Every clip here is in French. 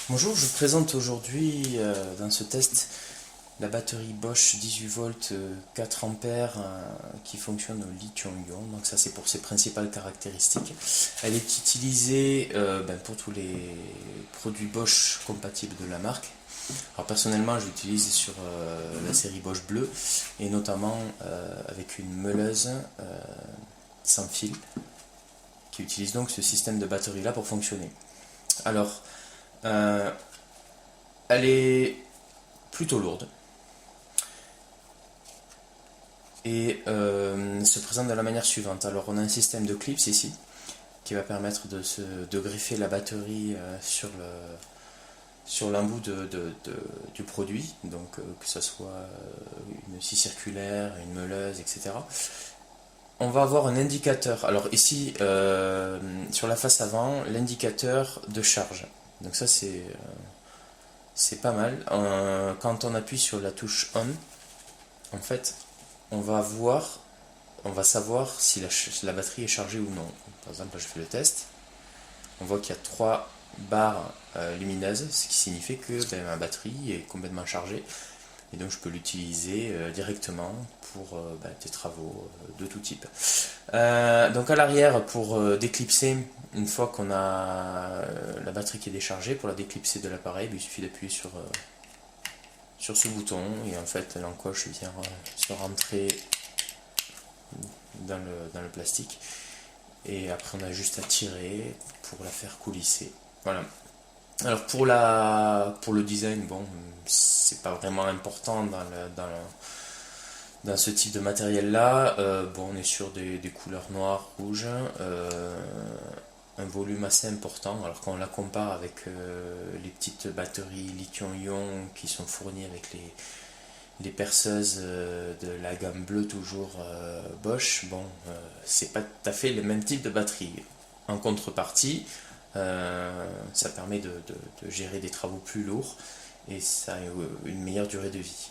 Bonjour, je vous présente aujourd'hui dans ce test la batterie Bosch 18 volts 4 ampères qui fonctionne au lithium-ion. Donc ça c'est pour ses principales caractéristiques. Elle est utilisée pour tous les produits Bosch compatibles de la marque. Alors personnellement je l'utilise sur la série Bosch Bleu et notamment avec une meuleuse sans fil qui utilise donc ce système de batterie là pour fonctionner. Alors elle est plutôt lourde et se présente de la manière suivante. Alors on a un système de clips ici qui va permettre de greffer la batterie sur l'embout du produit, donc que ce soit une scie circulaire, une meuleuse, etc. On va avoir un indicateur. Alors ici, sur la face avant, l'indicateur de charge. Donc ça c'est pas mal. Quand on appuie sur la touche on, en fait, on va savoir si la batterie est chargée ou non. Par exemple, là je fais le test. On voit qu'il y a 3 barres lumineuses, ce qui signifie que ma batterie est complètement chargée. Et donc je peux l'utiliser directement pour des travaux de tout type. Donc à l'arrière, pour déclipser, une fois qu'on a la batterie qui est déchargée, pour la déclipser de l'appareil, il suffit d'appuyer sur ce bouton et en fait l'encoche vient se rentrer dans le plastique. Et après on a juste à tirer pour la faire coulisser. Voilà. Alors pour le design, bon, c'est pas vraiment important dans ce type de matériel là. Bon, on est sur des couleurs noires, rouges, un volume assez important. Alors quand on la compare avec les petites batteries lithium-ion qui sont fournies avec les perceuses de la gamme bleue toujours Bosch, bon, c'est pas tout à fait le même type de batterie. En contrepartie, ça permet de gérer des travaux plus lourds et ça a une meilleure durée de vie.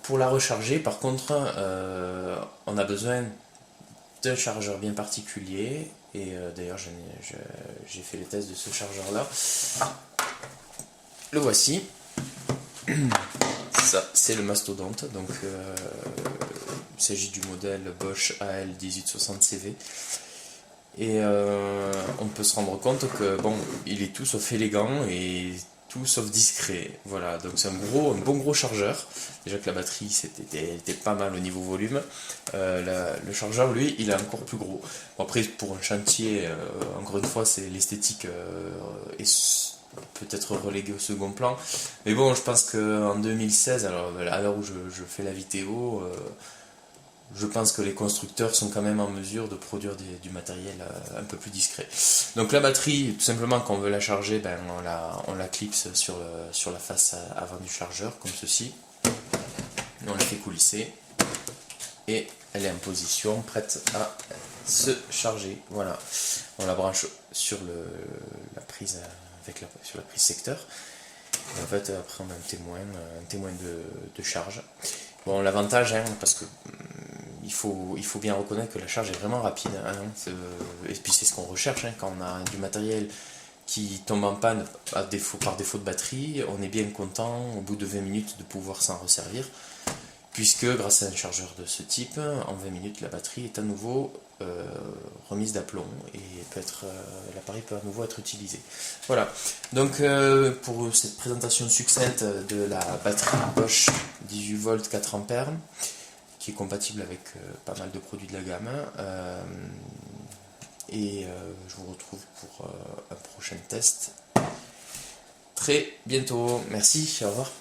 Pour la recharger, par contre, on a besoin d'un chargeur bien particulier et d'ailleurs j'ai fait les tests de ce chargeur là. Le voici. Ça, c'est le mastodonte, donc il s'agit du modèle Bosch AL1860CV. Et on peut se rendre compte que bon, il est tout sauf élégant et tout sauf discret. Voilà, donc c'est un bon gros chargeur. Déjà que la batterie était pas mal au niveau volume. Le chargeur, lui, il est encore plus gros. Bon, après, pour un chantier, encore une fois, c'est l'esthétique est peut-être reléguée au second plan. Mais bon, je pense qu'en 2016, alors à l'heure où je fais la vidéo, je pense que les constructeurs sont quand même en mesure de produire du matériel un peu plus discret. Donc la batterie, tout simplement quand on veut la charger, on la clipse sur la face avant du chargeur, comme ceci. On la fait coulisser et elle est en position, prête à se charger. Voilà, on la branche sur la prise sur la prise secteur. Et en fait, après on a un témoin de charge. Bon, l'avantage, parce que il faut bien reconnaître que la charge est vraiment rapide, et puis c'est ce qu'on recherche, quand on a du matériel qui tombe en panne par défaut de batterie, on est bien content au bout de 20 minutes de pouvoir s'en resservir, puisque grâce à un chargeur de ce type, en 20 minutes la batterie est à nouveau remise d'aplomb et l'appareil peut à nouveau être utilisé. Voilà, donc pour cette présentation succincte de la batterie Bosch 18 volts 4 ampères, qui est compatible avec pas mal de produits de la gamme. Je vous retrouve pour un prochain test très bientôt. Merci, au revoir.